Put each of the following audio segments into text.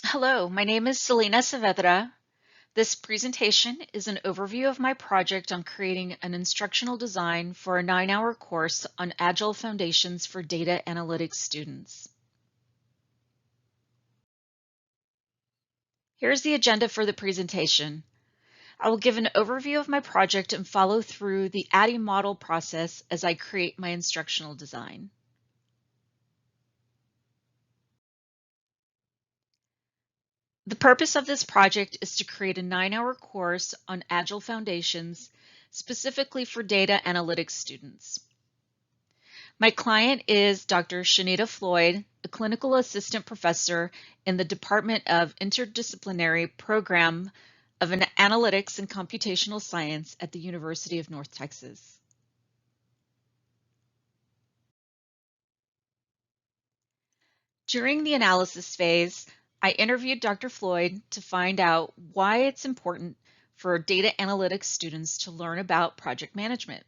Hello, my name is Selena Saavedra. This presentation is an overview of my project on creating an instructional design for a 9-hour course on Agile Foundations for Data Analytics students. Here's the agenda for the presentation. I will give an overview of my project and follow through the ADDIE model process as I create my instructional design. The purpose of this project is to create a 9-hour course on Agile Foundations, specifically for data analytics students. My client is Dr. Shanita Floyd, a clinical assistant professor in the Department of Interdisciplinary Program of Analytics and Computational Science at the University of North Texas. During the analysis phase, I interviewed Dr. Floyd to find out why it's important for data analytics students to learn about project management.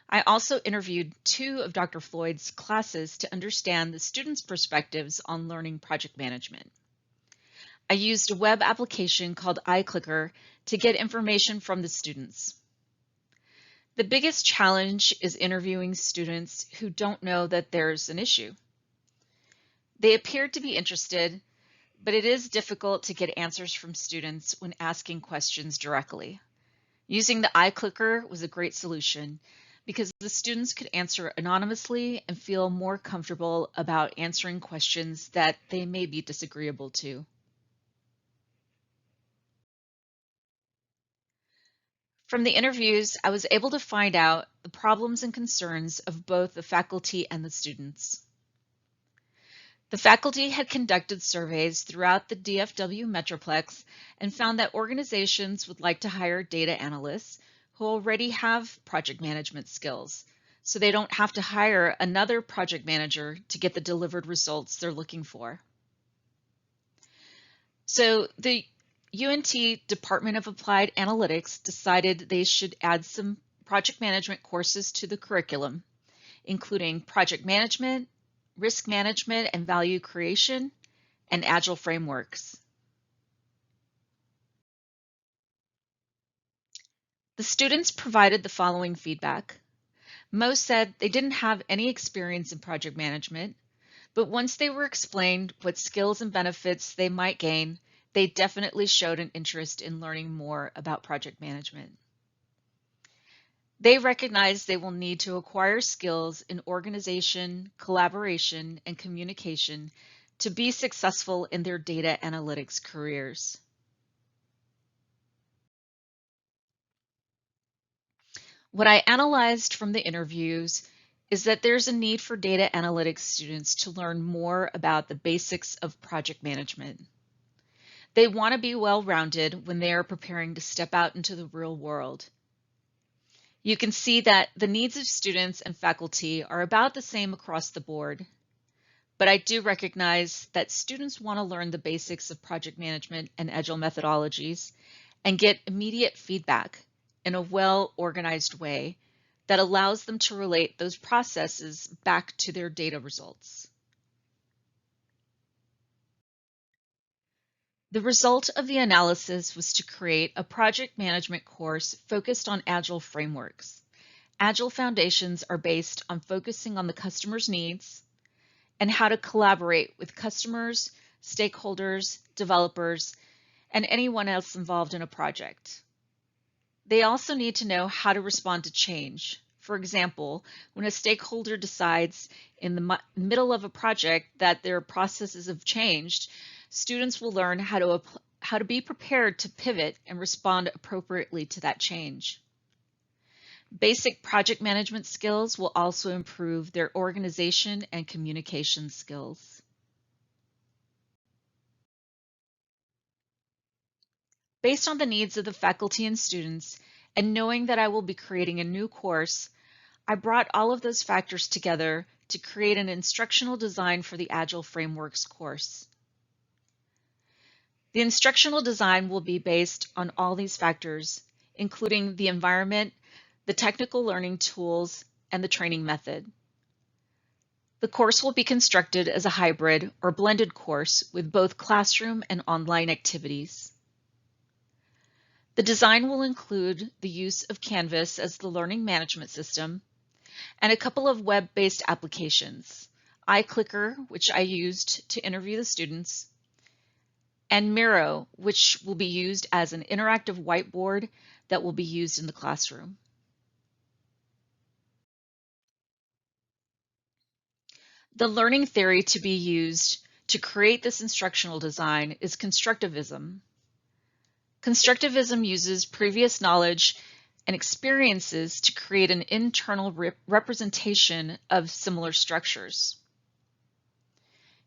I also interviewed 2 of Dr. Floyd's classes to understand the students' perspectives on learning project management. I used a web application called iClicker to get information from the students. The biggest challenge is interviewing students who don't know that there's an issue. They appeared to be interested, but it is difficult to get answers from students when asking questions directly. Using the iClicker was a great solution because the students could answer anonymously and feel more comfortable about answering questions that they may be disagreeable to. From the interviews, I was able to find out the problems and concerns of both the faculty and the students. The faculty had conducted surveys throughout the DFW Metroplex and found that organizations would like to hire data analysts who already have project management skills, so they don't have to hire another project manager to get the delivered results they're looking for. So the UNT Department of Applied Analytics decided they should add some project management courses to the curriculum, including project management, risk management and value creation, and Agile frameworks. The students provided the following feedback. Most said they didn't have any experience in project management, but once they were explained what skills and benefits they might gain, they definitely showed an interest in learning more about project management. They recognize they will need to acquire skills in organization, collaboration, and communication to be successful in their data analytics careers. What I analyzed from the interviews is that there's a need for data analytics students to learn more about the basics of project management. They want to be well-rounded when they are preparing to step out into the real world. You can see that the needs of students and faculty are about the same across the board. But I do recognize that students want to learn the basics of project management and Agile methodologies and get immediate feedback in a well-organized way that allows them to relate those processes back to their data results. The result of the analysis was to create a project management course focused on Agile frameworks. Agile foundations are based on focusing on the customer's needs and how to collaborate with customers, stakeholders, developers, and anyone else involved in a project. They also need to know how to respond to change. For example, when a stakeholder decides in the middle of a project that their processes have changed, students will learn how to be prepared to pivot and respond appropriately to that change. Basic project management skills will also improve their organization and communication skills. Based on the needs of the faculty and students, and knowing that I will be creating a new course, I brought all of those factors together to create an instructional design for the Agile Frameworks course. The instructional design will be based on all these factors, including the environment, the technical learning tools, and the training method. The course will be constructed as a hybrid or blended course with both classroom and online activities. The design will include the use of Canvas as the learning management system and a couple of web-based applications, iClicker, which I used to interview the students, and Miro, which will be used as an interactive whiteboard that will be used in the classroom. The learning theory to be used to create this instructional design is constructivism. Constructivism uses previous knowledge and experiences to create an internal representation of similar structures.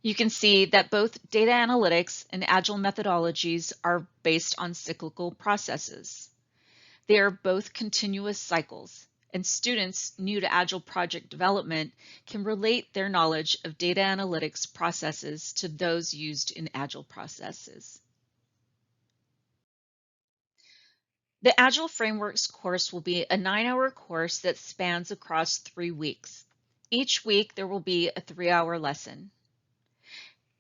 You can see that both data analytics and Agile methodologies are based on cyclical processes. They are both continuous cycles, and students new to Agile project development can relate their knowledge of data analytics processes to those used in Agile processes. The Agile Frameworks course will be a 9-hour course that spans across 3 weeks. Each week there will be a 3-hour lesson.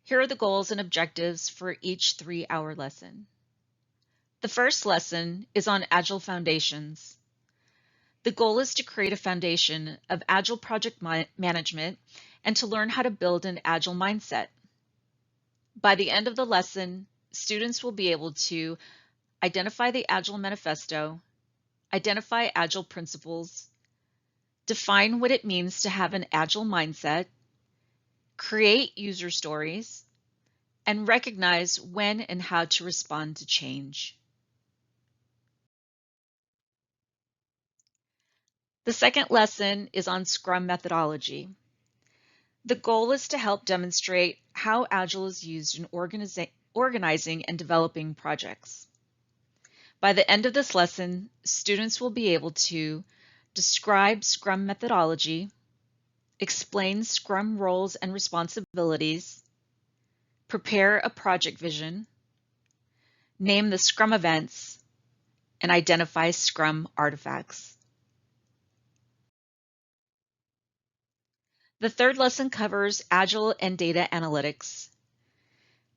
Here are the goals and objectives for each 3-hour lesson. The first lesson is on Agile Foundations. The goal is to create a foundation of Agile project management and to learn how to build an Agile mindset. By the end of the lesson, students will be able to identify the Agile Manifesto, identify Agile principles, define what it means to have an Agile mindset, create user stories, and recognize when and how to respond to change. The second lesson is on Scrum methodology. The goal is to help demonstrate how Agile is used in organizing and developing projects. By the end of this lesson, students will be able to describe Scrum methodology, explain Scrum roles and responsibilities, prepare a project vision, name the Scrum events, and identify Scrum artifacts. The third lesson covers Agile and data analytics.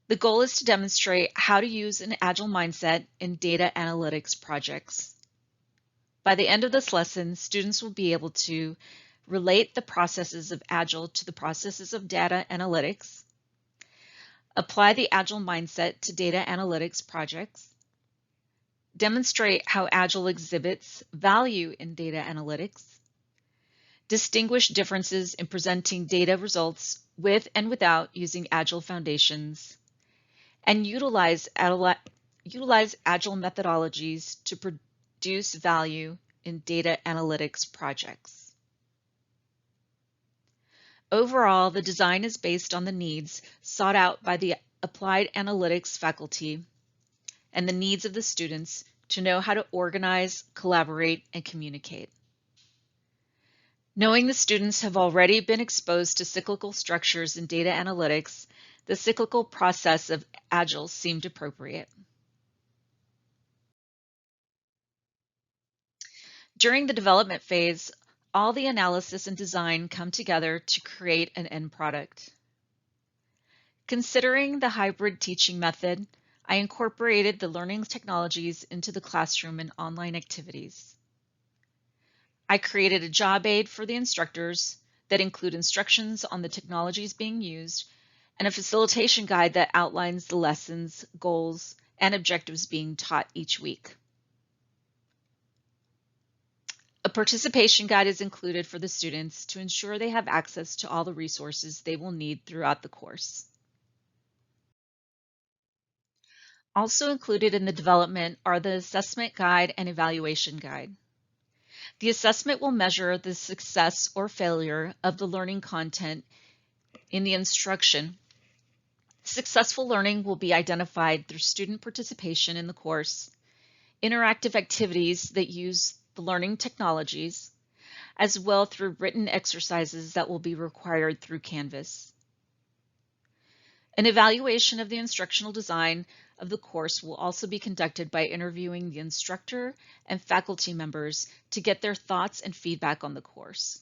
The goal is to demonstrate how to use an Agile mindset in data analytics projects. By the end of this lesson, students will be able to relate the processes of Agile to the processes of data analytics, apply the Agile mindset to data analytics projects, demonstrate how Agile exhibits value in data analytics, distinguish differences in presenting data results with and without using Agile foundations, and utilize Agile methodologies to produce value in data analytics projects. Overall, the design is based on the needs sought out by the applied analytics faculty and the needs of the students to know how to organize, collaborate, and communicate. Knowing the students have already been exposed to cyclical structures in data analytics, the cyclical process of Agile seemed appropriate. During the development phase, all the analysis and design come together to create an end product. Considering the hybrid teaching method, I incorporated the learning technologies into the classroom and online activities. I created a job aid for the instructors that include instructions on the technologies being used and a facilitation guide that outlines the lessons, goals, and objectives being taught each week. A participation guide is included for the students to ensure they have access to all the resources they will need throughout the course. Also included in the development are the assessment guide and evaluation guide. The assessment will measure the success or failure of the learning content in the instruction. Successful learning will be identified through student participation in the course, interactive activities that use the learning technologies, as well through written exercises that will be required through Canvas. An evaluation of the instructional design of the course will also be conducted by interviewing the instructor and faculty members to get their thoughts and feedback on the course.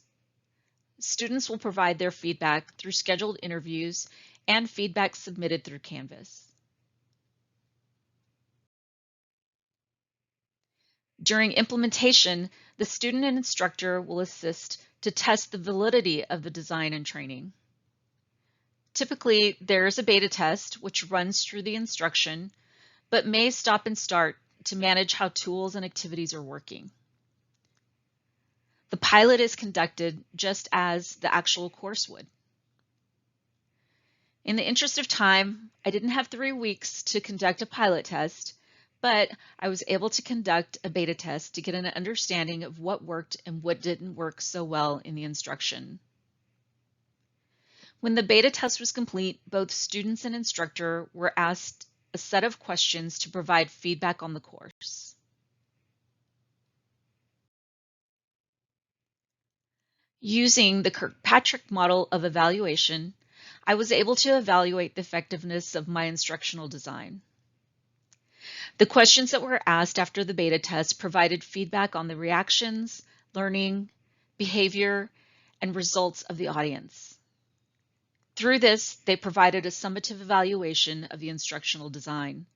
students will provide their feedback through scheduled interviews and feedback submitted through Canvas. During implementation, the student and instructor will assist to test the validity of the design and training. Typically, there is a beta test which runs through the instruction, but may stop and start to manage how tools and activities are working. The pilot is conducted just as the actual course would. In the interest of time, I didn't have 3 weeks to conduct a pilot test, but I was able to conduct a beta test to get an understanding of what worked and what didn't work so well in the instruction. When the beta test was complete, both students and instructor were asked a set of questions to provide feedback on the course. Using the Kirkpatrick model of evaluation, I was able to evaluate the effectiveness of my instructional design. The questions that were asked after the beta test provided feedback on the reactions, learning, behavior, and results of the audience. Through this, they provided a summative evaluation of the instructional design.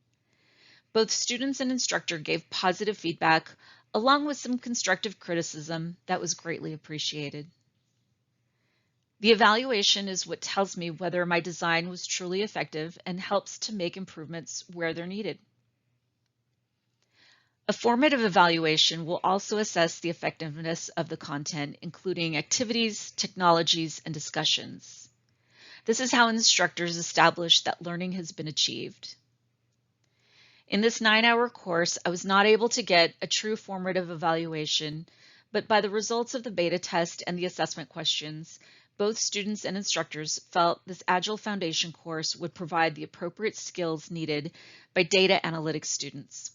Both students and instructor gave positive feedback, along with some constructive criticism that was greatly appreciated. The evaluation is what tells me whether my design was truly effective and helps to make improvements where they're needed. A formative evaluation will also assess the effectiveness of the content, including activities, technologies, and discussions. This is how instructors establish that learning has been achieved. In this 9-hour course, I was not able to get a true formative evaluation, but by the results of the beta test and the assessment questions, both students and instructors felt this Agile Foundation course would provide the appropriate skills needed by data analytics students.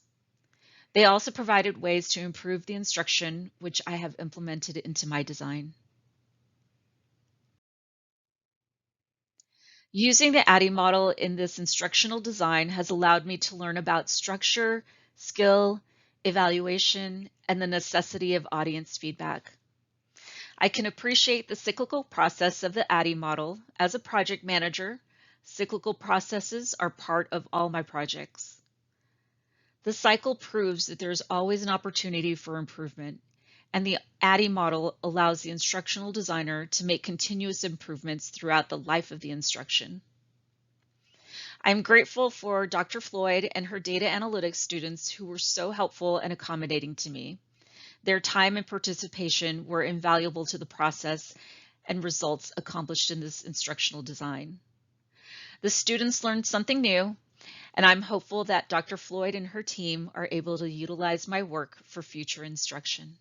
They also provided ways to improve the instruction, which I have implemented into my design. Using the ADDIE model in this instructional design has allowed me to learn about structure, skill, evaluation, and the necessity of audience feedback. I can appreciate the cyclical process of the ADDIE model. As a project manager, cyclical processes are part of all my projects. The cycle proves that there is always an opportunity for improvement, and the ADDIE model allows the instructional designer to make continuous improvements throughout the life of the instruction. I'm grateful for Dr. Floyd and her data analytics students who were so helpful and accommodating to me. Their time and participation were invaluable to the process and results accomplished in this instructional design. The students learned something new, and I'm hopeful that Dr. Floyd and her team are able to utilize my work for future instruction.